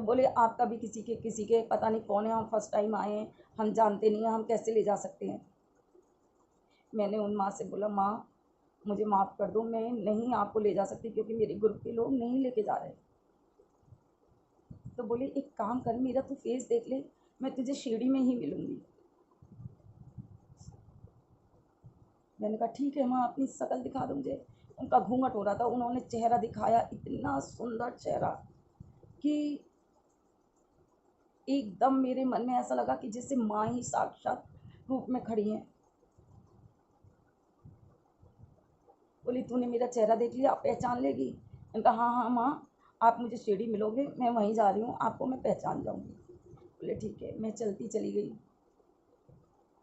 बोले आप कभी किसी के पता नहीं कौन है, हम फर्स्ट टाइम आए हैं, हम जानते नहीं हैं, हम कैसे ले जा सकते हैं। मैंने उन माँ से बोला माँ मुझे माफ़ कर दो, मैं नहीं आपको ले जा सकती क्योंकि मेरे ग्रुप के लोग नहीं लेके जा रहे। तो बोले एक काम कर, मेरा तू फेस देख ले, मैं तुझे शिरडी में ही मिलूँगी। मैंने कहा ठीक है माँ, अपनी शक्ल दिखा दो मुझे। उनका घूंघट हो रहा था, उन्होंने चेहरा दिखाया, इतना सुंदर चेहरा कि एकदम मेरे मन में ऐसा लगा कि जैसे माँ ही साक्षात रूप में खड़ी हैं। बोली तूने मेरा चेहरा देख लिया, पहचान लेगी? मैंने कहा हाँ हाँ माँ, आप मुझे शिरडी मिलोगे, मैं वहीं जा रही हूँ, आपको मैं पहचान जाऊँगी। बोले ठीक है। मैं चलती चली गई।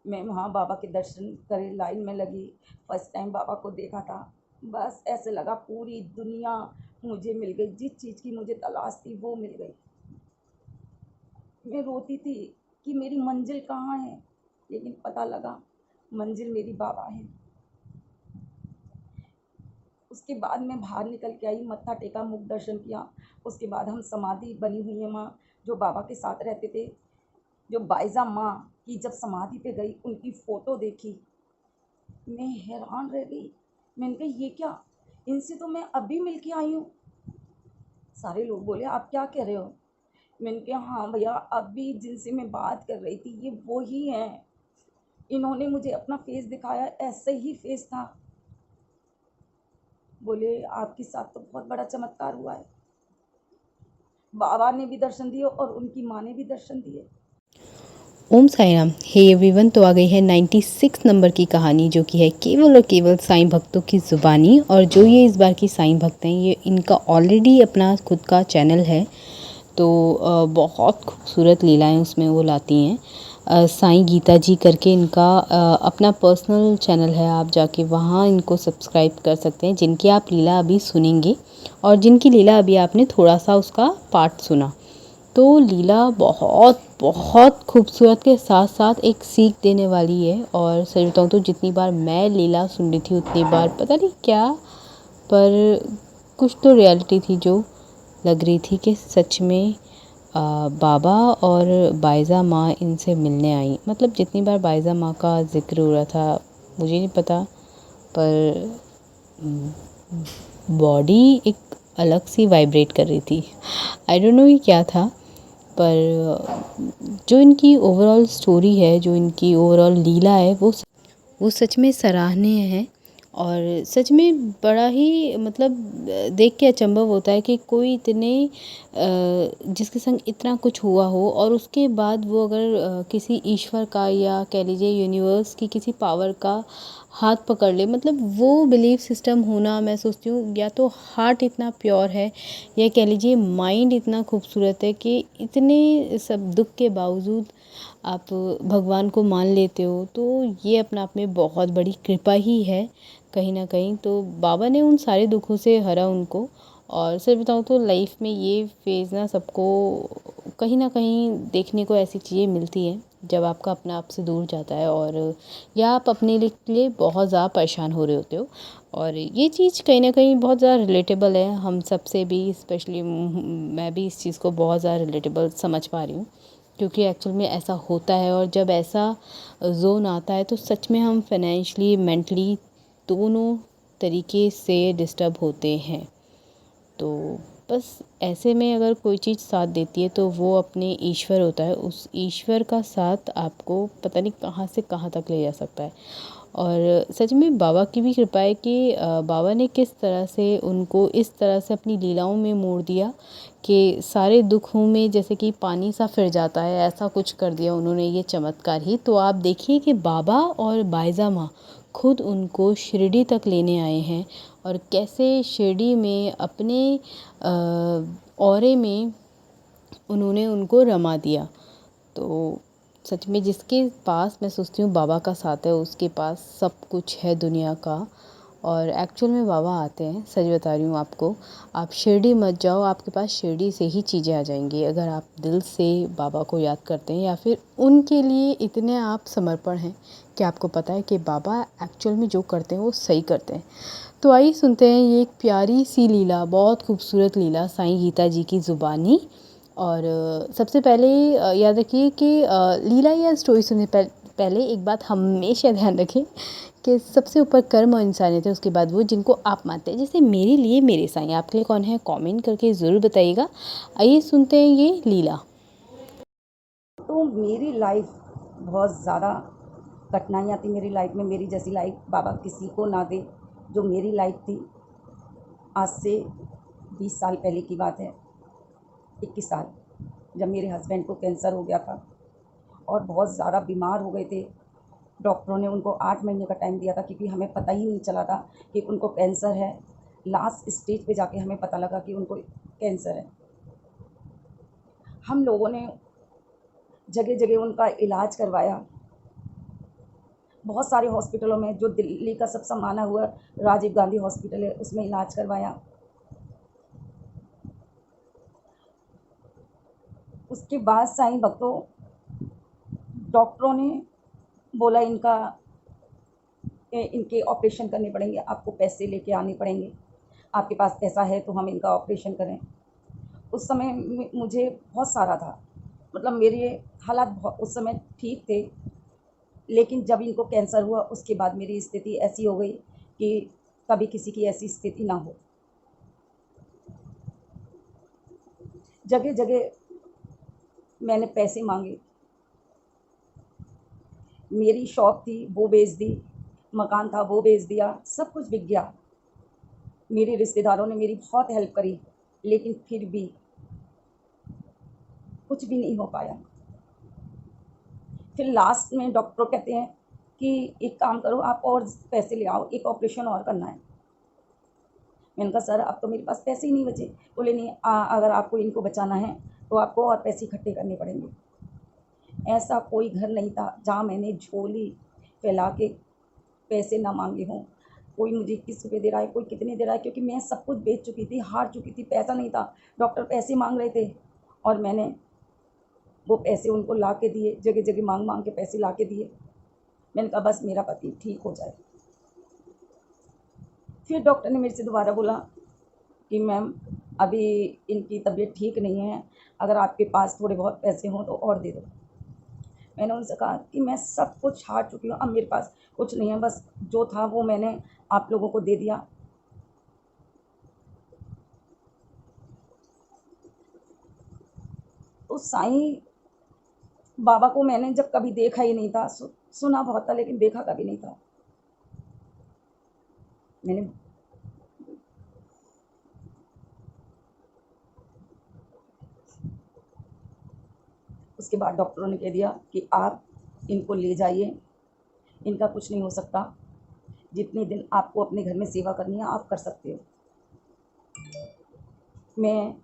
मैं वहाँ बाबा के दर्शन करे लाइन में लगी, फर्स्ट टाइम बाबा को देखा था। बस ऐसे लगा पूरी दुनिया मुझे मिल गई, जिस चीज़ की मुझे तलाश थी वो मिल गई। मैं रोती थी कि मेरी मंजिल कहाँ है, लेकिन पता लगा मंजिल मेरी बाबा है। उसके बाद मैं बाहर निकल के आई, मत्था टेका, मुख दर्शन किया। उसके बाद हम समाधि बनी हुई है वहाँ, जो बाबा के साथ रहते थे, जो बाइज़ा माँ की जब समाधि पे गई, उनकी फ़ोटो देखी, मैं हैरान रह गई। मैंने कहा ये क्या, इनसे तो मैं अभी मिल के आई हूँ। सारे लोग बोले आप क्या कह रहे हो? मैंने कहा हाँ भैया, अभी जिनसे मैं बात कर रही थी ये वो ही हैं। इन्होंने मुझे अपना फेस दिखाया, ऐसे ही फेस था। बोले आपके साथ तो बहुत बड़ा चमत्कार हुआ है। बाबा ने भी दर्शन दिए और उनकी माँ ने भी दर्शन दिए। ओम साई राम। हे एवरीवन, तो आ गई है 96 नंबर की कहानी, जो कि है केवल और केवल साईं भक्तों की ज़ुबानी। और जो ये इस बार की साईं भक्त हैं, ये इनका ऑलरेडी अपना खुद का चैनल है, तो बहुत खूबसूरत लीलाएं उसमें वो लाती हैं। साईं गीता जी करके इनका अपना पर्सनल चैनल है, आप जाके वहाँ इनको सब्सक्राइब कर सकते हैं, जिनकी आप लीला अभी सुनेंगे और जिनकी लीला अभी आपने थोड़ा सा उसका पार्ट सुना। तो लीला बहुत बहुत खूबसूरत के साथ साथ एक सीख देने वाली है। और सच बताऊँ तो जितनी बार मैं लीला सुन रही थी उतनी बार पता नहीं क्या, पर कुछ तो रियलिटी थी जो लग रही थी कि सच में बाबा और बाइज़ा माँ इनसे मिलने आई। मतलब जितनी बार बाइज़ा माँ का ज़िक्र हो रहा था, मुझे नहीं पता, पर बॉडी एक अलग सी वाइब्रेट कर रही थी। आई डोंट नो ये क्या था, पर जो इनकी ओवरऑल स्टोरी है, जो इनकी ओवरऑल लीला है, वो सच में सराहनीय है। और सच में बड़ा ही मतलब देख के अचंभव होता है कि कोई इतने जिसके संग इतना कुछ हुआ हो और उसके बाद वो अगर किसी ईश्वर का या कह लीजिए यूनिवर्स की किसी पावर का हाथ पकड़ ले। मतलब वो बिलीफ सिस्टम होना, मैं सोचती हूँ, या तो हार्ट इतना प्योर है या कह लीजिए माइंड इतना खूबसूरत है कि इतने सब दुख के बावजूद आप भगवान को मान लेते हो, तो ये अपने आप में बहुत बड़ी कृपा ही है कहीं ना कहीं। तो बाबा ने उन सारे दुखों से हरा उनको। और सच बताऊँ तो लाइफ में ये फेज़ ना सबको कहीं ना कहीं देखने को ऐसी चीज़ें मिलती हैं जब आपका अपना आप से दूर जाता है, और या आप अपने लिए बहुत ज़्यादा परेशान हो रहे होते हो। और ये चीज़ कहीं ना कहीं बहुत ज़्यादा रिलेटेबल है हम सब से भी, स्पेशली मैं भी इस चीज़ को बहुत ज़्यादा रिलेटेबल समझ पा रही हूँ, क्योंकि एक्चुअल में ऐसा होता है। और जब ऐसा जोन आता है तो सच में हम फाइनेंशियली, मेंटली दोनों तरीके से डिस्टर्ब होते हैं। तो बस ऐसे में अगर कोई चीज़ साथ देती है तो वो अपने ईश्वर होता है। उस ईश्वर का साथ आपको पता नहीं कहाँ से कहाँ तक ले जा सकता है। और सच में बाबा की भी कृपा है कि बाबा ने किस तरह से उनको इस तरह से अपनी लीलाओं में मोड़ दिया कि सारे दुखों में जैसे कि पानी सा फिर जाता है, ऐसा कुछ कर दिया उन्होंने, ये चमत्कार ही। तो आप देखिए कि बाबा और बाइज़ा माँ खुद उनको शिरडी तक लेने आए हैं, और कैसे शिरडी में अपने ऑरे में उन्होंने उनको रमा दिया। तो सच में जिसके पास, मैं सोचती हूँ, बाबा का साथ है, उसके पास सब कुछ है दुनिया का। और एक्चुअल में बाबा आते हैं, सच बता रही हूँ आपको। आप शिरडी मत जाओ, आपके पास शिरडी से ही चीज़ें आ जाएंगी अगर आप दिल से बाबा को याद करते हैं, या फिर उनके लिए इतने आप समर्पण हैं कि आपको पता है कि बाबा एक्चुअल में जो करते हैं वो सही करते हैं। तो आइए सुनते हैं ये एक प्यारी सी लीला, बहुत खूबसूरत लीला साईं गीता जी की ज़ुबानी, और सबसे पहले याद रखिए कि लीला या स्टोरी सुनने पहले एक बात हमेशा ध्यान रखें कि सबसे ऊपर कर्म और इंसानियत है, उसके बाद वो जिनको आप मानते हैं। जैसे मेरे लिए मेरे साईं, आपके लिए कौन है, कमेंट करके ज़रूर बताइएगा। आइए सुनते हैं ये लीला। तो मेरी लाइफ बहुत ज़्यादा कठिनाइयाँ थी मेरी लाइफ में। मेरी जैसी लाइफ बाबा किसी को ना दे जो मेरी लाइफ थी। आज से 20 साल पहले की बात है, 21 साल, जब मेरे हस्बैंड को कैंसर हो गया था और बहुत ज़्यादा बीमार हो गए थे। डॉक्टरों ने उनको 8 महीने का टाइम दिया था, क्योंकि हमें पता ही नहीं चला था कि उनको कैंसर है। लास्ट स्टेज पे जाके हमें पता लगा कि उनको कैंसर है। हम लोगों ने जगह जगह उनका इलाज करवाया, बहुत सारे हॉस्पिटलों में। जो दिल्ली का सबसे माना हुआ राजीव गांधी हॉस्पिटल है, उसमें इलाज करवाया। उसके बाद साईं भक्तों, डॉक्टरों ने बोला इनके ऑपरेशन करने पड़ेंगे, आपको पैसे लेके आने पड़ेंगे, आपके पास पैसा है तो हम इनका ऑपरेशन करें। उस समय मुझे बहुत सारा था, मतलब मेरे हालात उस समय ठीक थे। लेकिन जब इनको कैंसर हुआ उसके बाद मेरी स्थिति ऐसी हो गई कि कभी किसी की ऐसी स्थिति ना हो। जगह जगह मैंने पैसे मांगे, मेरी शॉप थी वो बेच दी, मकान था वो बेच दिया, सब कुछ बिक गया। मेरे रिश्तेदारों ने मेरी बहुत हेल्प करी, लेकिन फिर भी कुछ भी नहीं हो पाया। फिर लास्ट में डॉक्टर कहते हैं कि एक काम करो, आप और पैसे ले आओ, एक ऑपरेशन और करना है। मैंने कहा सर अब तो मेरे पास पैसे ही नहीं बचे। बोले नहीं, अगर आपको इनको बचाना है तो आपको और पैसे इकट्ठे करने पड़ेंगे। ऐसा कोई घर नहीं था जहाँ मैंने झोली फैला के पैसे ना मांगे हों। कोई मुझे 21 रुपये दे रहा है, कोई कितने दे रहा है, क्योंकि मैं सब कुछ बेच चुकी थी, हार चुकी थी, पैसा नहीं था। डॉक्टर पैसे मांग रहे थे और मैंने वो पैसे उनको ला के दिए, जगह जगह मांग मांग के पैसे ला के दिए। मैंने कहा बस मेरा पति ठीक हो जाए। फिर डॉक्टर ने मेरे से दोबारा बोला कि मैम अभी इनकी तबीयत ठीक नहीं है, अगर आपके पास थोड़े बहुत पैसे हों तो और दे दो। मैंने उनसे कहा कि मैं सब कुछ हार चुकी हूँ, अब मेरे पास कुछ नहीं है, बस जो था वो मैंने आप लोगों को दे दिया। तो साईं बाबा को मैंने जब कभी देखा ही नहीं था, सुना बहुत था लेकिन देखा कभी नहीं था। मैंने उसके बाद डॉक्टरों ने कह दिया कि आप इनको ले जाइए, इनका कुछ नहीं हो सकता, जितने दिन आपको अपने घर में सेवा करनी है आप कर सकते हो। मैं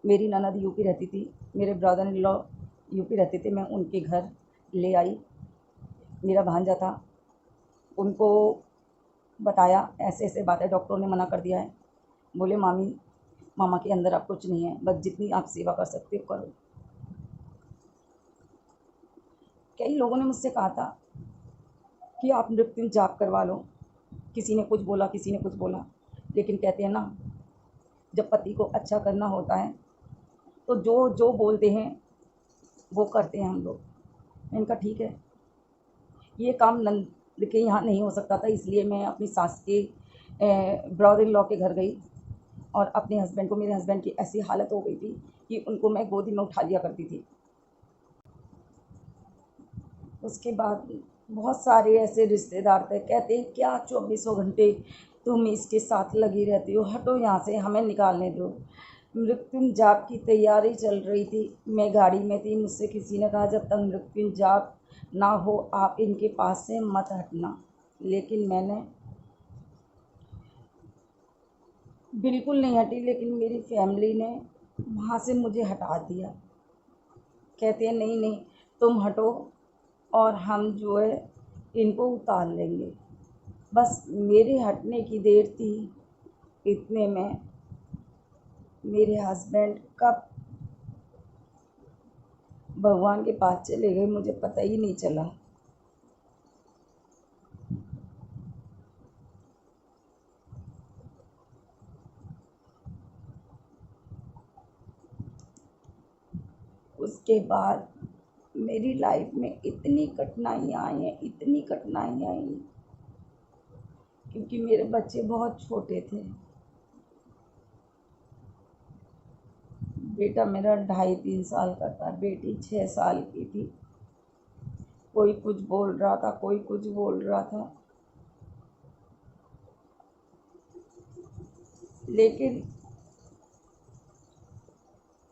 मेरी ननद यूपी रहती थी, मेरे ब्रदर इन लॉ यूपी रहते थे, मैं उनके घर ले आई। मेरा भांजा था, उनको बताया ऐसे ऐसे बात है, डॉक्टरों ने मना कर दिया है। बोले मामी मामा के अंदर अब कुछ नहीं है, बस जितनी आप सेवा कर सकते हो करो। कई लोगों ने मुझसे कहा था कि आप नृत्य जाप करवा लो, किसी ने कुछ बोला, किसी ने कुछ बोला, लेकिन कहते हैं ना जब पति को अच्छा करना होता है तो जो जो बोलते हैं वो करते हैं हम लोग। मैंने कहा ठीक है, ये काम नंद के यहाँ नहीं हो सकता था, इसलिए मैं अपनी सास के ब्रदर इन लॉ के घर गई और अपने हस्बैंड को, मेरे हस्बैंड की ऐसी हालत हो गई थी कि उनको मैं गोदी में उठा लिया करती थी। उसके बाद बहुत सारे ऐसे रिश्तेदार थे, कहते क्या 24 घंटे तुम इसके साथ लगी रहती हो, हटो यहाँ से, हमें निकालने दो। मृत्युंजय जाप की तैयारी चल रही थी, मैं गाड़ी में थी, मुझसे किसी ने कहा जब तक मृत्युंजय जाप ना हो आप इनके पास से मत हटना। लेकिन मैंने बिल्कुल नहीं हटी, लेकिन मेरी फैमिली ने वहाँ से मुझे हटा दिया। कहते हैं नहीं नहीं तुम हटो और हम जो है इनको उतार लेंगे। बस मेरे हटने की देर थी, इतने में मेरे हस्बैंड कब भगवान के पास चले गए मुझे पता ही नहीं चला। उसके बाद मेरी लाइफ में इतनी कठिनाइयाँ आई हैं, इतनी कठिनाइयाँ आई, क्योंकि मेरे बच्चे बहुत छोटे थे। बेटा मेरा 2.5-3 साल का था, बेटी 6 साल की थी। कोई कुछ बोल रहा था, कोई कुछ बोल रहा था, लेकिन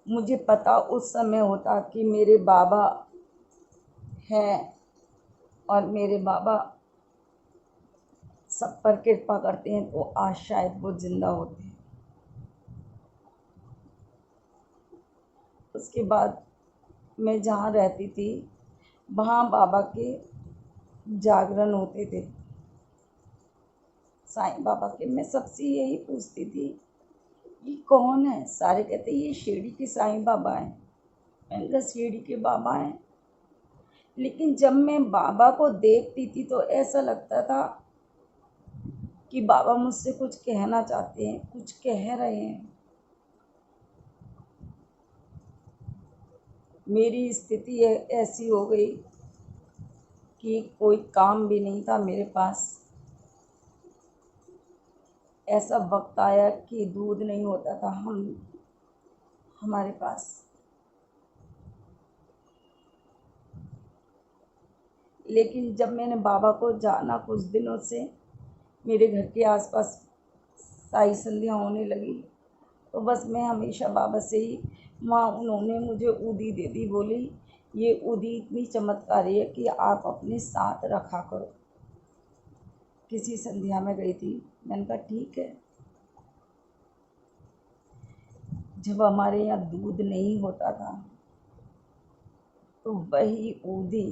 मुझे पता उस समय होता कि मेरे बाबा हैं और मेरे बाबा सब पर कृपा करते हैं, तो आज शायद वो जिंदा होते हैं। उसके बाद मैं जहाँ रहती थी वहाँ बाबा के जागरण होते थे, साईं बाबा के। मैं सबसे यही पूछती थी ये कौन है? सारे कहते ये शिरडी के साईं बाबा हैं। मैंने कहा शिरडी के बाबा हैं, लेकिन जब मैं बाबा को देखती थी तो ऐसा लगता था कि बाबा मुझसे कुछ कहना चाहते हैं, कुछ कह रहे हैं। मेरी स्थिति ऐसी हो गई कि कोई काम भी नहीं था मेरे पास। ऐसा वक्त आया कि दूध नहीं होता था हमारे पास। लेकिन जब मैंने बाबा को जाना, कुछ दिनों से मेरे घर के आसपास साई संध्या होने लगी, तो बस मैं हमेशा बाबा से ही, माँ उन्होंने मुझे उदी दे दी, बोली ये उदी इतनी चमत्कारी है कि आप अपने साथ रखा करो। किसी संध्या में गई थी, मैंने कहा ठीक है। जब हमारे यहाँ दूध नहीं होता था तो वही उदी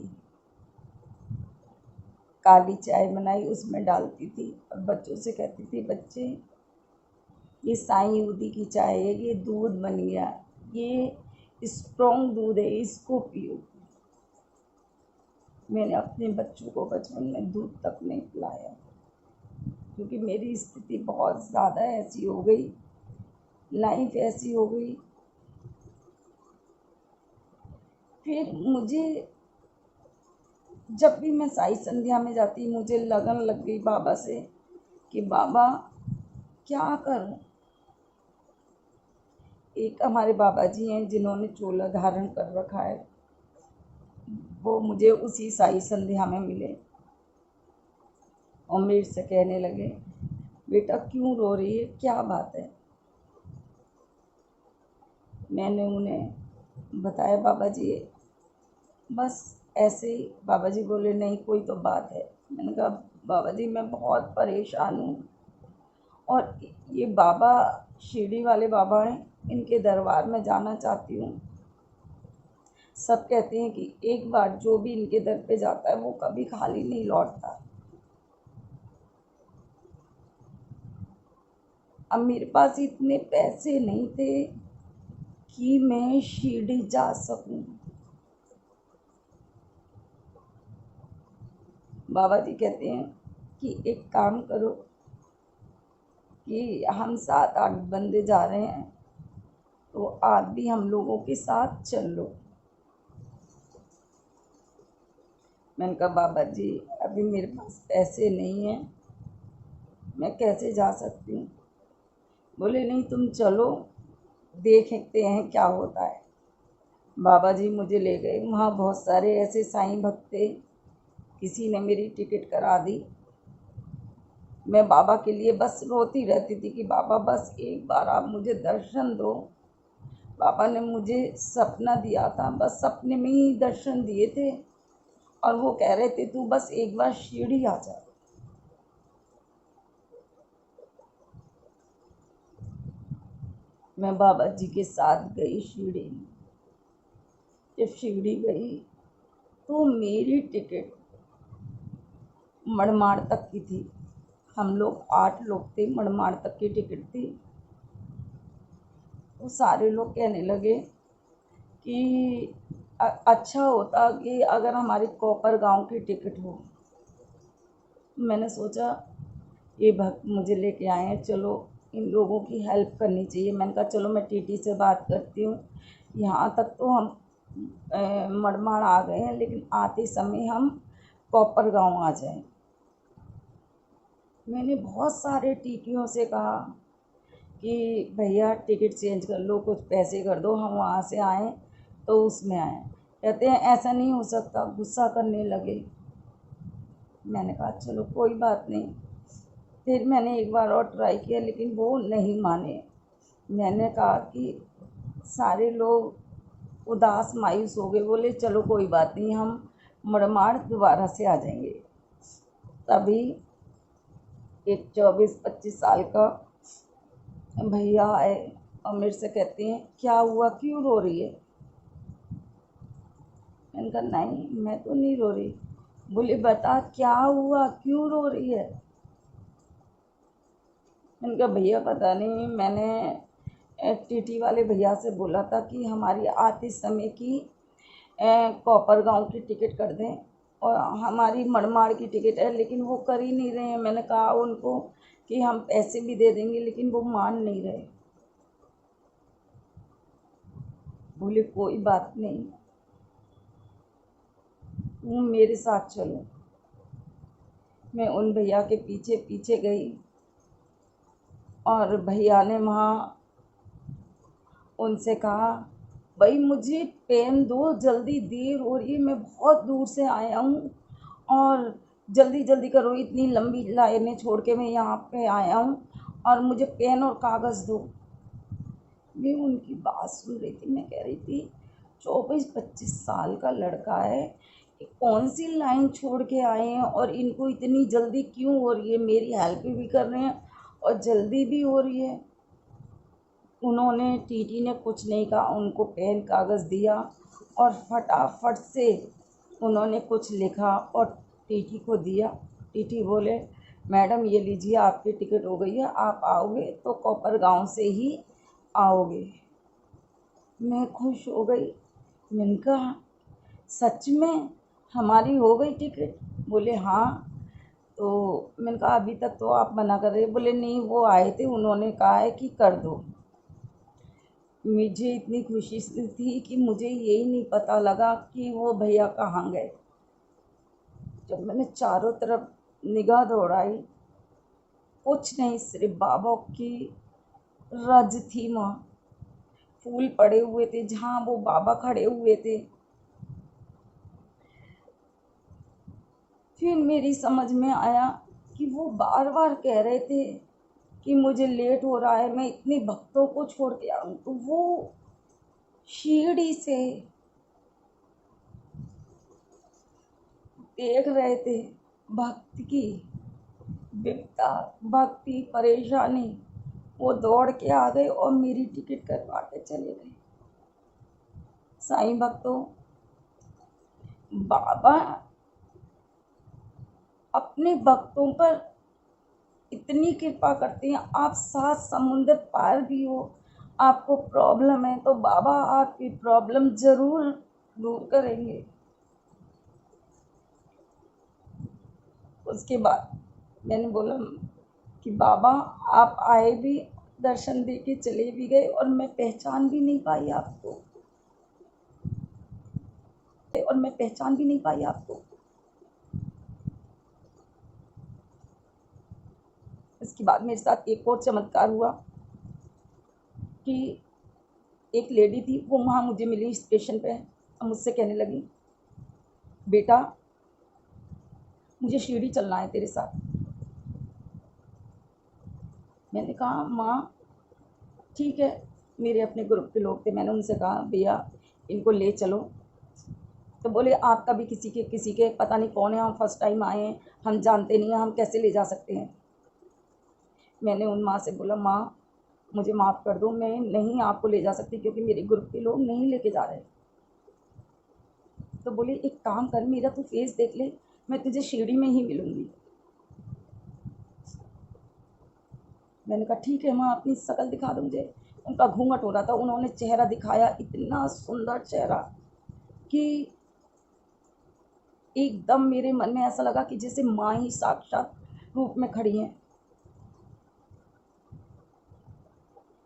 काली चाय बनाई, उसमें डालती थी और बच्चों से कहती थी बच्चे ये साईं उदी की चाय है, ये दूध बन गया, ये स्ट्रॉन्ग दूध है, इसको पियो। मैंने अपने बच्चों को बचपन में दूध तक नहीं पिलाया, क्योंकि मेरी स्थिति बहुत ज़्यादा ऐसी हो गई, लाइफ ऐसी हो गई। फिर मुझे जब भी मैं साई संध्या में जाती, मुझे लगन लग गई बाबा से कि बाबा क्या करूं। एक हमारे बाबा जी हैं जिन्होंने चोला धारण कर रखा है, वो मुझे उसी साई संध्या में मिले और मेरे से कहने लगे बेटा क्यों रो रही है, क्या बात है। मैंने उन्हें बताया बाबा जी बस ऐसे ही। बाबा जी बोले नहीं कोई तो बात है। मैंने कहा बाबा जी मैं बहुत परेशान हूँ, और ये बाबा शिरडी वाले बाबा हैं, इनके दरबार में जाना चाहती हूँ। सब कहते हैं कि एक बार जो भी इनके दर पे जाता है वो कभी खाली नहीं लौटता। अब मेरे पास इतने पैसे नहीं थे कि मैं शिरडी जा सकूं। बाबा जी कहते हैं कि एक काम करो कि हम 7-8 बंदे जा रहे हैं, तो आप भी हम लोगों के साथ चल लो। मैंने कहा बाबा जी अभी मेरे पास पैसे नहीं हैं, मैं कैसे जा सकती हूँ। बोले नहीं तुम चलो, देखते हैं क्या होता है। बाबा जी मुझे ले गए, वहाँ बहुत सारे ऐसे साईं भक्त थे, किसी ने मेरी टिकट करा दी। मैं बाबा के लिए बस रोती रहती थी कि बाबा बस एक बार आप मुझे दर्शन दो। बाबा ने मुझे सपना दिया था, बस सपने में ही दर्शन दिए थे, और वो कह रहे थे तू बस एक बार शिरडी आ जा। मैं बाबा जी के साथ गई शिरडी। जब शिरडी गई तो मेरी टिकट मड़माड़ तक की थी। हम लोग 8 लोग थे, मड़माड़ तक की टिकट थी। तो सारे लोग कहने लगे कि अच्छा होता कि अगर हमारी कोपर गांव की टिकट हो। मैंने सोचा ये भक्त मुझे लेके आए हैं, चलो इन लोगों की हेल्प करनी चाहिए। मैंने कहा चलो मैं टीटी से बात करती हूँ। यहाँ तक तो हम मड़माड़ आ गए हैं, लेकिन आते समय हम कॉपर गांव आ जाएं। मैंने बहुत सारे टीटीओं से कहा कि भैया टिकट चेंज कर लो, कुछ पैसे कर दो, हम वहाँ से आएँ तो उसमें आएँ। कहते हैं ऐसा नहीं हो सकता, गुस्सा करने लगे। मैंने कहा चलो कोई बात नहीं। फिर मैंने एक बार और ट्राई किया, लेकिन वो नहीं माने। मैंने कहा कि सारे लोग उदास मायूस हो गए, बोले चलो कोई बात नहीं, हम मड़माड़ दोबारा से आ जाएंगे। तभी एक 24-25 साल का भैया आए और मेरे से कहते हैं क्या हुआ, क्यों रो रही है? मैंने कहा नहीं, मैं तो नहीं रो रही। बोले बता क्या हुआ, क्यों रो रही है? मैंने कहा भैया पता नहीं, मैंने टीटी वाले भैया से बोला था कि हमारी आते समय की कॉपर गांव की टिकट कर दें, और हमारी मड़माड़ की टिकट है, लेकिन वो कर ही नहीं रहे हैं। मैंने कहा उनको कि हम पैसे भी दे देंगे, लेकिन वो मान नहीं रहे। बोले कोई बात नहीं, तुम मेरे साथ चलो। मैं उन भैया के पीछे पीछे गई और भैया ने वहाँ उनसे कहा भाई मुझे पेन दो, जल्दी देर हो रही है, मैं बहुत दूर से आया हूँ और जल्दी जल्दी करो, इतनी लंबी लाइनें छोड़ के मैं यहाँ पे आया हूँ, और मुझे पेन और कागज़ दो। मैं उनकी बात सुन रही थी। मैं कह रही थी 24-25 साल का लड़का है, ये कौन सी लाइन छोड़ के आए हैं और इनको इतनी जल्दी क्यों हो रही है? मेरी हेल्प भी कर रहे हैं और जल्दी भी हो रही है। उन्होंने टीटी ने कुछ नहीं कहा, उनको पेन कागज़ दिया और फटाफट से उन्होंने कुछ लिखा और टीटी को दिया। टीटी बोले मैडम ये लीजिए आपकी टिकट हो गई है, आप आओगे तो कॉपर गांव से ही आओगे। मैं खुश हो गई। मैंने कहा सच में हमारी हो गई टिकट? बोले हाँ। तो मैंने कहा अभी तक तो आप मना कर रहे। बोले नहीं, वो आए थे, उन्होंने कहा है कि कर दो। मुझे इतनी खुशी थी कि मुझे यही नहीं पता लगा कि वो भैया कहाँ गए। जब मैंने चारों तरफ निगाह दौड़ाई, कुछ नहीं, सिर्फ बाबा की रज थी। वहाँ फूल पड़े हुए थे जहाँ वो बाबा खड़े हुए थे। फिर मेरी समझ में आया कि वो बार बार कह रहे थे कि मुझे लेट हो रहा है, मैं इतने भक्तों को छोड़ के आऊँ। तो वो शीढ़ी से देख रहे थे भक्त की विपदा, भक्ति, परेशानी। वो दौड़ के आ गए और मेरी टिकट करवा के चले गए। साईं भक्तों, बाबा अपने भक्तों पर इतनी कृपा करते हैं। आप 7 समुंदर पार भी हो, आपको प्रॉब्लम है, तो बाबा आपकी प्रॉब्लम ज़रूर दूर करेंगे। उसके बाद मैंने बोला कि बाबा आप आए भी, दर्शन दे के चले भी गए, और मैं पहचान भी नहीं पाई आपको, और मैं पहचान भी नहीं पाई आपको। इसके बाद मेरे साथ एक और चमत्कार हुआ कि एक लेडी थी, वो वहाँ मुझे मिली स्टेशन पे, और मुझसे कहने लगी बेटा मुझे शिरडी चलना है तेरे साथ। मैंने कहा माँ ठीक है। मेरे अपने ग्रुप के लोग थे, मैंने उनसे कहा भैया इनको ले चलो। तो बोले आपका भी किसी के पता नहीं कौन है, हम फर्स्ट टाइम आए हैं, हम जानते नहीं हैं, हम कैसे ले जा सकते हैं। मैंने उन माँ से बोला माँ मुझे माफ़ कर दो, मैं नहीं आपको ले जा सकती क्योंकि मेरे ग्रुप के लोग नहीं लेके जा रहे। तो बोले एक काम कर, मेरा तू फेस देख ले, मैं तुझे शिरडी में ही मिलूँगी। मैंने कहा ठीक है माँ, अपनी शक्ल दिखा दो मुझे। उनका घूंघट हो रहा था, उन्होंने चेहरा दिखाया, इतना सुंदर चेहरा कि एकदम मेरे मन में ऐसा लगा कि जैसे माँ ही साक्षात रूप में खड़ी हैं।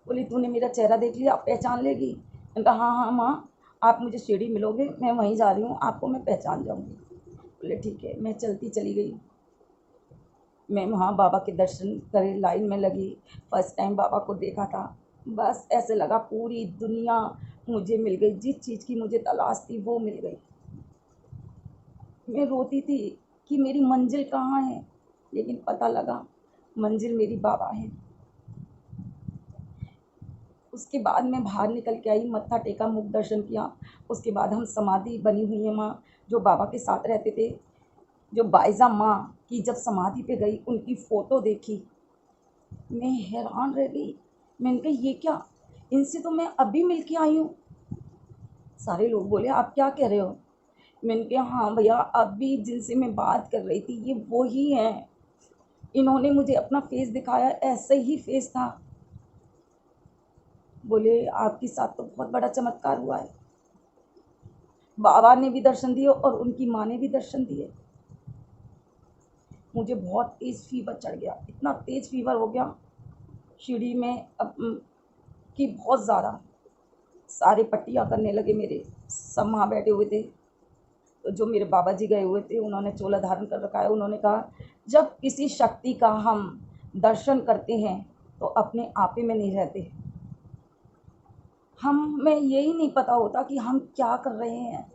बोली तूने मेरा चेहरा देख लिया, आप पहचान लेगी? मैंने कहा हाँ हाँ माँ, आप मुझे सीढ़ी मिलोगे, मैं वहीं जा रही हूँ, आपको मैं पहचान जाऊँगी। बोले ठीक है। मैं चलती चली गई। मैं वहाँ बाबा के दर्शन करे लाइन में लगी। फर्स्ट टाइम बाबा को देखा था। बस ऐसे लगा पूरी दुनिया मुझे मिल गई, जिस चीज़ की मुझे तलाश थी वो मिल गई। मैं रोती थी कि मेरी मंजिल कहाँ है, लेकिन पता लगा मंजिल मेरी बाबा है। उसके बाद मैं बाहर निकल के आई, मत्था टेका, मुख दर्शन किया। उसके बाद हम समाधि बनी हुई है माँ जो बाबा के साथ रहते थे, जो बाइज़ा माँ की जब समाधि पे गई उनकी फ़ोटो देखी, मैं हैरान रह गई। मैंने कहा ये क्या, इनसे तो मैं अभी मिल के आई हूँ। सारे लोग बोले आप क्या कह रहे हो। मैंने कहा हाँ भैया, अभी जिनसे मैं बात कर रही थी ये वो ही हैं। इन्होंने मुझे अपना फेस दिखाया, ऐसे ही फेस था। बोले आपके साथ तो बहुत बड़ा चमत्कार हुआ है। बाबा ने भी दर्शन दिए और उनकी माँ ने भी दर्शन दिए। मुझे बहुत तेज़ फीवर चढ़ गया, इतना तेज़ फीवर हो गया सीढ़ी में कि बहुत ज़्यादा। सारे पट्टियाँ करने लगे मेरे, सब वहाँ बैठे हुए थे। तो जो मेरे बाबा जी गए हुए थे उन्होंने चोला धारण कर रखा है। उन्होंने कहा जब किसी शक्ति का हम दर्शन करते हैं तो अपने आपे में नहीं रहते, हमें यही नहीं पता होता कि हम क्या कर रहे हैं,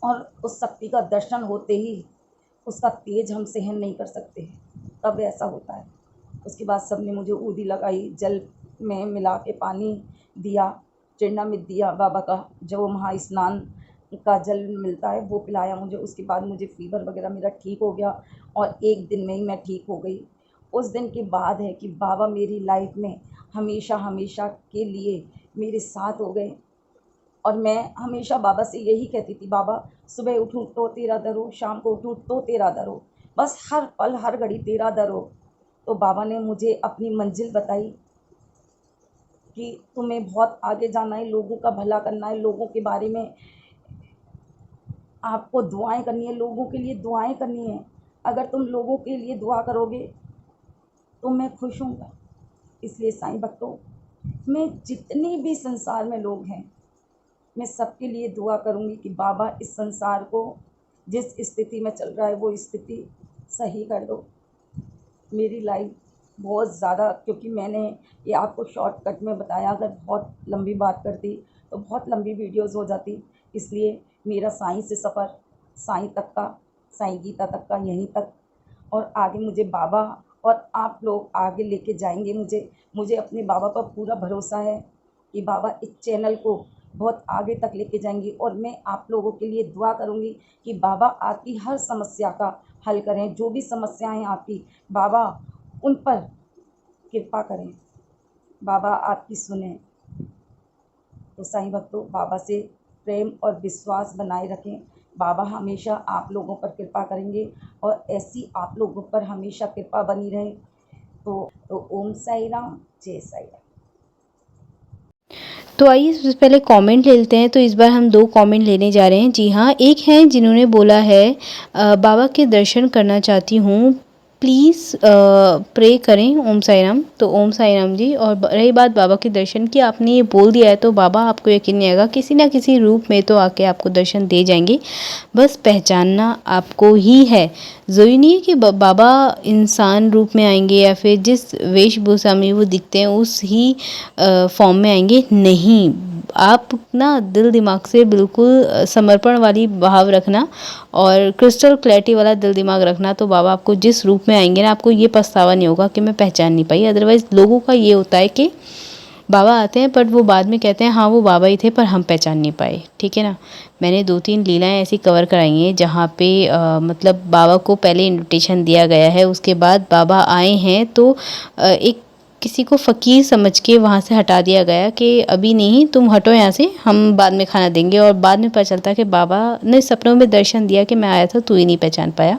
और उस शक्ति का दर्शन होते ही उसका तेज हम सहन नहीं कर सकते, तब ऐसा होता है। उसके बाद सबने मुझे ऊदी लगाई, जल में मिला के पानी दिया, चरणामृत दिया बाबा का, जो वहाँ स्नान का जल मिलता है वो पिलाया मुझे। उसके बाद मुझे फ़ीवर वगैरह मेरा ठीक हो गया और एक दिन में ही मैं ठीक हो गई। उस दिन के बाद है कि बाबा मेरी लाइफ में हमेशा हमेशा के लिए मेरे साथ हो गए। और मैं हमेशा बाबा से यही कहती थी, बाबा सुबह उठूँ तो तेरा दर हो, शाम को उठूँ तो तेरा दर हो, बस हर पल हर घड़ी तेरा दर हो। तो बाबा ने मुझे अपनी मंजिल बताई कि तुम्हें बहुत आगे जाना है, लोगों का भला करना है, लोगों के बारे में आपको दुआएं करनी है, लोगों के लिए दुआएं करनी है। अगर तुम लोगों के लिए दुआ करोगे तो मैं खुश हूँगा। इसलिए साईं भक्तों, मैं जितने भी संसार में लोग हैं मैं सबके लिए दुआ करूँगी कि बाबा इस संसार को जिस स्थिति में चल रहा है वो स्थिति सही कर दो। मेरी लाइफ बहुत ज़्यादा, क्योंकि मैंने ये आपको शॉर्टकट में बताया, अगर बहुत लंबी बात करती तो बहुत लंबी वीडियोस हो जाती। इसलिए मेरा साईं से सफ़र, साईं तक का, साईं गीता तक का यहीं तक, और आगे मुझे बाबा और आप लोग आगे लेके जाएंगे। मुझे अपने बाबा पर पूरा भरोसा है कि बाबा इस चैनल को बहुत आगे तक लेके जाएंगे। और मैं आप लोगों के लिए दुआ करूँगी कि बाबा आपकी हर समस्या का हल करें। जो भी समस्याएं आपकी, बाबा उन पर कृपा करें, बाबा आपकी सुने। तो साईं भक्तों, बाबा से प्रेम और विश्वास बनाए रखें। बाबा हमेशा आप लोगों पर कृपा करेंगे और ऐसी आप लोगों पर हमेशा कृपा बनी रहे। तो ओम साई राम, जय साई राम। तो आइए सबसे पहले कमेंट ले लेते हैं। तो इस बार हम 2 कमेंट लेने जा रहे हैं। जी हाँ, एक है जिन्होंने बोला है बाबा के दर्शन करना चाहती हूँ, प्लीज़ प्रे करें, ओम साई राम। तो ओम साई राम जी। और रही बात बाबा के दर्शन की, आपने ये बोल दिया है तो बाबा आपको यकीन नहीं आएगा, किसी ना किसी रूप में तो आके आपको दर्शन दे जाएंगे, बस पहचानना आपको ही है। ज़रूरी नहीं है कि बाबा इंसान रूप में आएंगे या फिर जिस वेशभूषा में वो दिखते हैं उस ही फॉर्म में आएंगे, नहीं। आप ना दिल दिमाग से बिल्कुल समर्पण वाली भाव रखना और क्रिस्टल क्लैरिटी वाला दिल दिमाग रखना, तो बाबा आपको जिस रूप में आएंगे ना, आपको ये पछतावा नहीं होगा कि मैं पहचान नहीं पाई। अदरवाइज़ लोगों का ये होता है कि बाबा आते हैं बट वो बाद में कहते हैं हाँ वो बाबा ही थे पर हम पहचान नहीं पाए, ठीक है ना। मैंने 2-3 लीलाएं ऐसी कवर कराई हैं जहाँ पे मतलब बाबा को पहले इनविटेशन दिया गया है, उसके बाद बाबा आए हैं तो एक किसी को फ़कीर समझ के वहाँ से हटा दिया गया कि अभी नहीं, तुम हटो यहाँ से, हम बाद में खाना देंगे। और बाद में पता चलता कि बाबा ने सपनों में दर्शन दिया कि मैं आया था, तू ही नहीं पहचान पाया।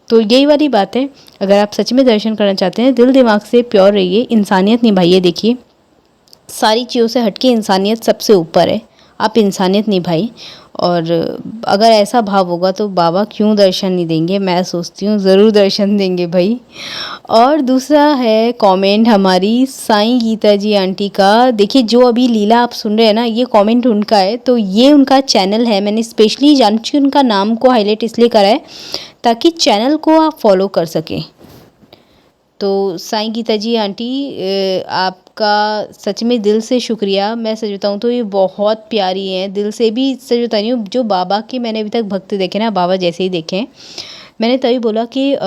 तो यही वाली बात है, अगर आप सच में दर्शन करना चाहते हैं, दिल दिमाग से प्योर रहिए, इंसानियत निभाइए। देखिए सारी चीज़ों से हटके इंसानियत सबसे ऊपर है। आप इंसानियत निभाइए। और अगर ऐसा भाव होगा तो बाबा क्यों दर्शन नहीं देंगे, मैं सोचती हूँ ज़रूर दर्शन देंगे भाई। और दूसरा है कमेंट हमारी साईं गीता जी आंटी का। देखिए जो अभी लीला आप सुन रहे हैं ना, ये कमेंट उनका है, तो ये उनका चैनल है। मैंने स्पेशली जानती उनका नाम को हाईलाइट इसलिए करा है ताकि चैनल को आप फॉलो कर सकें। तो साईं गीता जी आंटी आपका सच में दिल से शुक्रिया। मैं सच बताऊँ तो ये बहुत प्यारी हैं, दिल से भी सच बता रही हूँ। जो बाबा के मैंने अभी तक भक्त देखे ना, बाबा जैसे ही देखे हैं, मैंने तभी बोला कि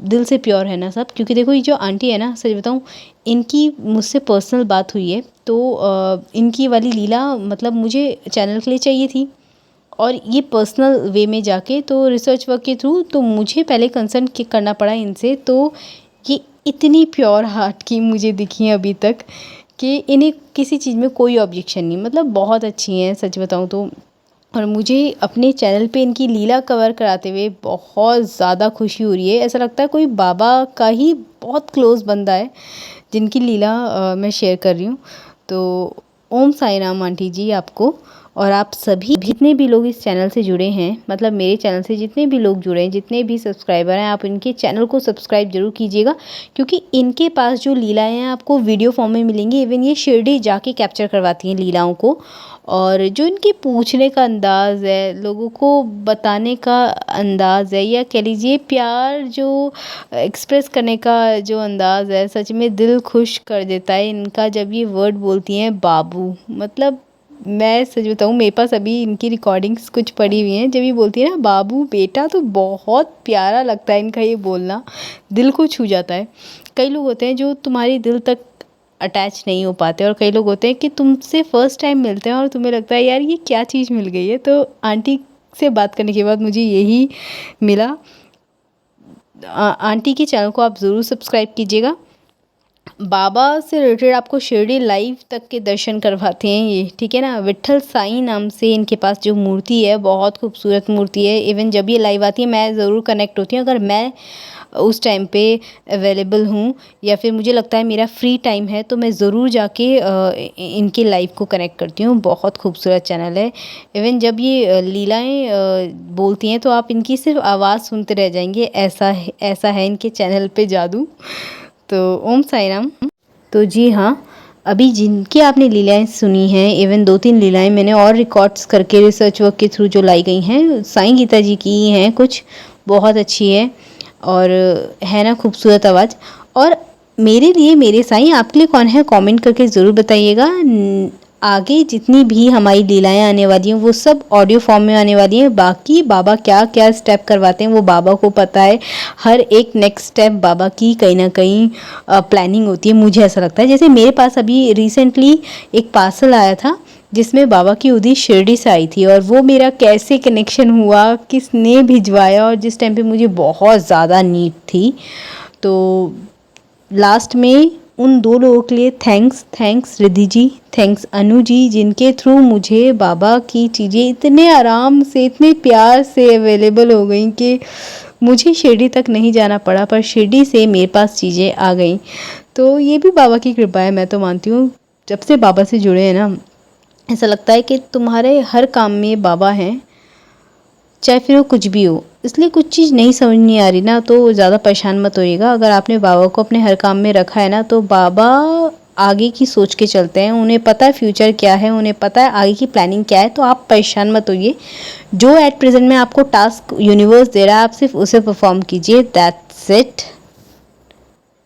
दिल से प्योर है ना सब। क्योंकि देखो ये जो आंटी है ना, सच बताऊँ इनकी मुझसे पर्सनल बात हुई है, तो इनकी वाली लीला मतलब मुझे चैनल के लिए चाहिए थी, और ये पर्सनल वे में जाके तो रिसर्च वर्क के थ्रू तो मुझे पहले कंसल्ट करना पड़ा इनसे। तो ये इतनी प्योर हार्ट की मुझे दिखी हैं अभी तक कि इन्हें किसी चीज़ में कोई ऑब्जेक्शन नहीं, मतलब बहुत अच्छी हैं सच बताऊँ तो। और मुझे अपने चैनल पे इनकी लीला कवर कराते हुए बहुत ज़्यादा खुशी हो रही है। ऐसा लगता है कोई बाबा का ही बहुत क्लोज़ बंदा है जिनकी लीला मैं शेयर कर रही हूँ। तो ओम साई राम आंटी जी आपको, और आप सभी जितने भी लोग इस चैनल से जुड़े हैं, मतलब मेरे चैनल से जितने भी लोग जुड़े हैं, जितने भी सब्सक्राइबर हैं, आप इनके चैनल को सब्सक्राइब जरूर कीजिएगा। क्योंकि इनके पास जो लीलाएं हैं आपको वीडियो फॉर्म में मिलेंगी। इवन ये शिरडी जाके कैप्चर करवाती हैं लीलाओं को। और जो इनके पूछने का अंदाज़ है, लोगों को बताने का अंदाज़ है, या कह लीजिए प्यार जो एक्सप्रेस करने का जो अंदाज़ है, सच में दिल खुश कर देता है इनका। जब ये वर्ड बोलती हैं बाबू, मतलब मैं सच बताऊँ मेरे पास अभी इनकी रिकॉर्डिंग्स कुछ पड़ी हुई हैं। जब ये बोलती है ना बाबू बेटा, तो बहुत प्यारा लगता है इनका ये बोलना, दिल को छू जाता है। कई लोग होते हैं जो तुम्हारे दिल तक अटैच नहीं हो पाते, और कई लोग होते हैं कि तुमसे फ़र्स्ट टाइम मिलते हैं और तुम्हें लगता है यार ये क्या चीज़ मिल गई है। तो आंटी से बात करने के बाद मुझे यही मिला। आंटी के चैनल को आप ज़रूर सब्सक्राइब कीजिएगा। बाबा से रिलेटेड आपको शिरडी लाइव तक के दर्शन करवाते हैं ये, ठीक है ना। विट्ठल साईं नाम से इनके पास जो मूर्ति है, बहुत खूबसूरत मूर्ति है। इवन जब ये लाइव आती है मैं ज़रूर कनेक्ट होती हूँ, अगर मैं उस टाइम पे अवेलेबल हूँ या फिर मुझे लगता है मेरा फ्री टाइम है, तो मैं ज़रूर जाके इनके लाइव को कनेक्ट करती हूँ। बहुत खूबसूरत चैनल है। इवन जब ये लीलाएं बोलती हैं तो आप इनकी सिर्फ आवाज़ सुनते रह जाएंगे, ऐसा है इनके चैनल पे जादू। तो ओम साई राम। तो जी हाँ, अभी जिनकी आपने लीलाएं सुनी हैं, इवन 2-3 लीलाएं मैंने और रिकॉर्ड्स करके रिसर्च वर्क के थ्रू जो लाई गई हैं, साईं गीता जी की ही हैं कुछ, बहुत अच्छी है और है ना खूबसूरत आवाज़। और मेरे लिए मेरे साईं, आपके लिए कौन है, कमेंट करके ज़रूर बताइएगा। आगे जितनी भी हमारी लीलाएं आने वाली हैं वो सब ऑडियो फॉर्म में आने वाली हैं। बाकी बाबा क्या क्या स्टेप करवाते हैं वो बाबा को पता है। हर एक नेक्स्ट स्टेप बाबा की कहीं ना कहीं प्लानिंग होती है, मुझे ऐसा लगता है। जैसे मेरे पास अभी रिसेंटली एक पार्सल आया था जिसमें बाबा की उदी शिरडी से आई थी, और वो मेरा कैसे कनेक्शन हुआ, किसने भिजवाया, और जिस टाइम पे मुझे बहुत ज़्यादा नीड थी। तो लास्ट में उन 2 लोगों के लिए थैंक्स रिद्धि जी, थैंक्स अनु जी, जिनके थ्रू मुझे बाबा की चीज़ें इतने आराम से, इतने प्यार से अवेलेबल हो गई कि मुझे शिरडी तक नहीं जाना पड़ा, पर शिरडी से मेरे पास चीज़ें आ गई। तो ये भी बाबा की कृपा है, मैं तो मानती हूँ। जब से बाबा से जुड़े हैं ना, ऐसा लगता है कि तुम्हारे हर काम में बाबा हैं, चाहे फिर वो कुछ भी हो। इसलिए कुछ चीज़ नहीं समझ नहीं आ रही ना, तो ज़्यादा परेशान मत होइएगा। अगर आपने बाबा को अपने हर काम में रखा है ना, तो बाबा आगे की सोच के चलते हैं। उन्हें पता है फ्यूचर क्या है, उन्हें पता है आगे की प्लानिंग क्या है। तो आप परेशान मत होइए। जो एट प्रेजेंट में आपको टास्क यूनिवर्स दे रहा है, आप सिर्फ उसे परफॉर्म कीजिए, दैट्स इट।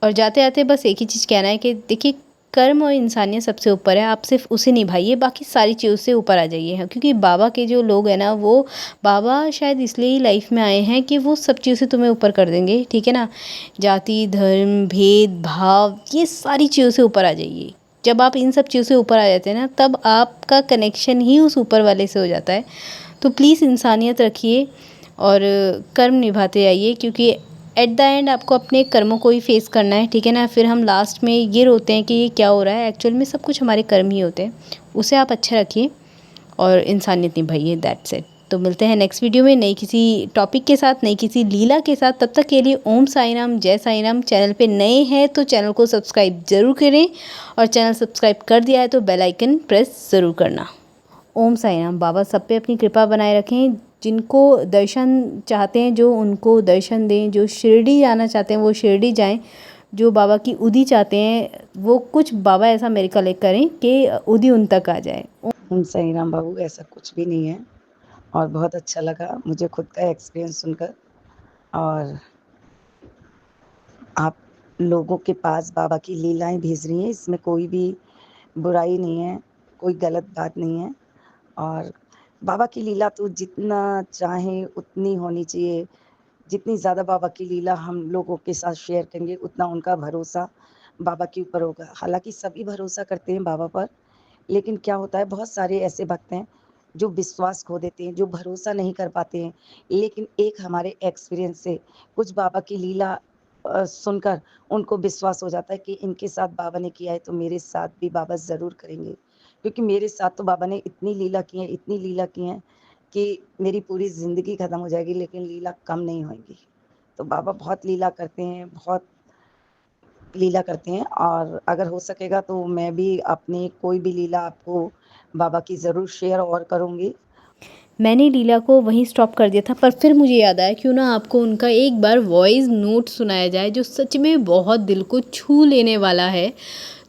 और जाते जाते बस एक ही चीज़ कहना है कि देखिए, कर्म और इंसानियत सबसे ऊपर है, आप सिर्फ उसे निभाइए, बाकी सारी चीज़ों से ऊपर आ जाइए। क्योंकि बाबा के जो लोग हैं ना, वो बाबा शायद इसलिए ही लाइफ में आए हैं कि वो सब चीज़ों से तुम्हें ऊपर कर देंगे, ठीक है ना। जाति धर्म भेद भाव, ये सारी चीज़ों से ऊपर आ जाइए। जब आप इन सब चीज़ों से ऊपर आ जाते हैं ना, तब आपका कनेक्शन ही उस ऊपर वाले से हो जाता है। तो प्लीज़ इंसानियत रखिए और कर्म निभाते आइए, क्योंकि एट द एंड आपको अपने कर्मों को ही फेस करना है, ठीक है ना। फिर हम लास्ट में ये रोते हैं कि ये क्या हो रहा है, एक्चुअल में सब कुछ हमारे कर्म ही होते हैं। उसे आप अच्छा रखिए और इंसानियत निभाइए, दैट्स इट। तो मिलते हैं नेक्स्ट वीडियो में नई किसी टॉपिक के साथ, नई किसी लीला के साथ। तब तक के लिए ओम साई राम, जय साई राम। चैनल पे नए हैं तो चैनल को सब्सक्राइब ज़रूर करें, और चैनल सब्सक्राइब कर दिया है तो बेल आइकन प्रेस ज़रूर करना। ओम साई राम। बाबा सब पे अपनी कृपा बनाए रखें। जिनको दर्शन चाहते हैं जो उनको दर्शन दें, जो शिरडी जाना चाहते हैं वो शिरडी जाएं, जो बाबा की उदी चाहते हैं वो कुछ बाबा ऐसा मिरेकल करें कि उदी उन तक आ जाए। ओम साई राम बाबू, ऐसा कुछ भी नहीं है और बहुत अच्छा लगा मुझे खुद का एक्सपीरियंस सुनकर। और आप लोगों के पास बाबा की लीलाएं भेज रही हैं, इसमें कोई भी बुराई नहीं है, कोई गलत बात नहीं है। और बाबा की लीला तो जितना चाहें उतनी होनी चाहिए। जितनी ज़्यादा बाबा की लीला हम लोगों के साथ शेयर करेंगे उतना उनका भरोसा बाबा के ऊपर होगा। हालांकि सभी भरोसा करते हैं बाबा पर, लेकिन क्या होता है बहुत सारे ऐसे भक्त हैं जो विश्वास खो देते हैं, जो भरोसा नहीं कर पाते हैं। लेकिन एक हमारे एक्सपीरियंस से कुछ बाबा की लीला सुनकर उनको विश्वास हो जाता है कि इनके साथ बाबा ने किया है तो मेरे साथ भी बाबा ज़रूर करेंगे। क्योंकि मेरे साथ तो बाबा ने इतनी लीला की है, इतनी लीला की है कि मेरी पूरी ज़िंदगी ख़त्म हो जाएगी लेकिन लीला कम नहीं होएगी। तो बाबा बहुत लीला करते हैं, बहुत लीला करते हैं। और अगर हो सकेगा तो मैं भी अपनी कोई भी लीला आपको बाबा की ज़रूर शेयर और करूँगी। मैंने लीला को वहीं स्टॉप कर दिया था, पर फिर मुझे याद आया क्यों ना आपको उनका एक बार वॉइस नोट सुनाया जाए जो सच में बहुत दिल को छू लेने वाला है।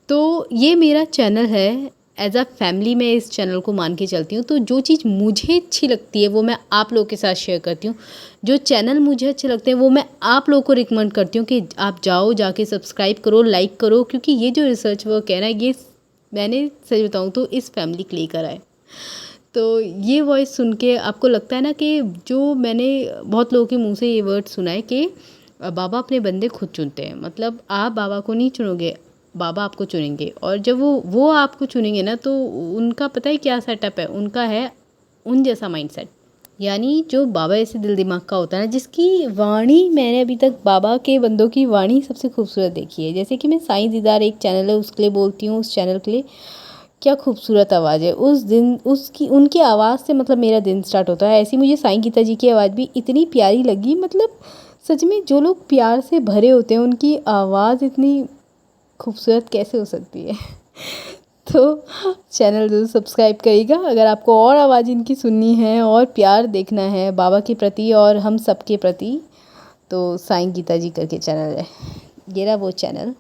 तो ये मेरा चैनल है, एज अ फैमिली मैं इस चैनल को मान के चलती हूँ। तो जो चीज़ मुझे अच्छी लगती है वो मैं आप लोगों के साथ शेयर करती हूँ। जो चैनल मुझे अच्छे लगते हैं वो मैं आप लोगों को रिकमेंड करती हूँ कि आप जाओ, जाके सब्सक्राइब करो, लाइक करो, क्योंकि ये जो रिसर्च वर्क है ना, ये मैंने सच बताऊँ तो इस फैमिली के लिए करा है। तो ये वॉइस सुन के आपको लगता है ना कि जो मैंने बहुत लोगों के मुंह से ये वर्ड सुना है कि बाबा अपने बंदे खुद चुनते हैं। मतलब आप बाबा को नहीं चुनोगे, बाबा आपको चुनेंगे। और जब वो आपको चुनेंगे ना तो उनका पता है क्या सेटअप है, उनका है उन जैसा माइंडसेट। यानी जो बाबा ऐसे दिल दिमाग का होता है ना, जिसकी वाणी मैंने अभी तक बाबा के बंदों की वाणी सबसे खूबसूरत देखी है। जैसे कि मैं साईं दीदार एक चैनल है उसके लिए बोलती हूँ, उस चैनल के लिए क्या खूबसूरत आवाज़ है। उस दिन उसकी उनकी आवाज़ से मतलब मेरा दिन स्टार्ट होता है। ऐसी मुझे साईं गीता जी की आवाज़ भी इतनी प्यारी लगी। मतलब सच में जो लोग प्यार से भरे होते हैं उनकी आवाज़ इतनी खूबसूरत कैसे हो सकती है। तो चैनल ज़रूर सब्सक्राइब करिएगा अगर आपको और आवाज़ इनकी सुननी है और प्यार देखना है बाबा के प्रति और हम सब के प्रति। तो साईं गीता जी करके चैनल है, ये रहा वो चैनल।